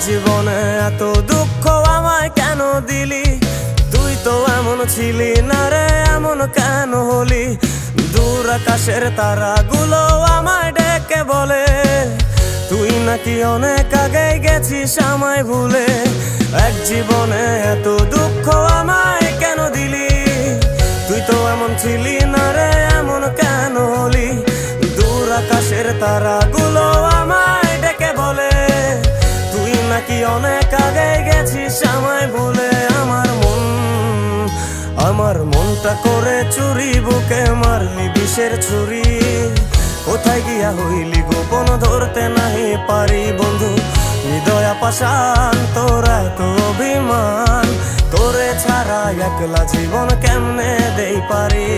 জীবনে এত দুঃখ আমায় কেন দিলি? তুই তো এমন ছিলি না রে, এমন কেন হলি? দূর আকাশের তারাগুলো আমায় ডেকে বলে তুই নাকি অনেক আগে গেছিস আমায় ভুলে। এক জীবনে এত দুঃখ আমায় কেন দিলি? তুই তো এমন ছিলি না রে, এমন কেন হলি? দূর আকাশের তারাগুলো আমায় ডেকে বলে তুই নাকি অনেক আগে গেছিস আমায় ভুলে। আমার মনটা করে চুরি, বুকে মারলি বিষের ছুরি। কোথায় গিয়া হইলি গোপন ধরতে নাহি পারি বন্ধু। হৃদয় পাষাণ তোর এত অভিমান, তোরে ছাড়া একলা জীবন কেমনে দেই পারি?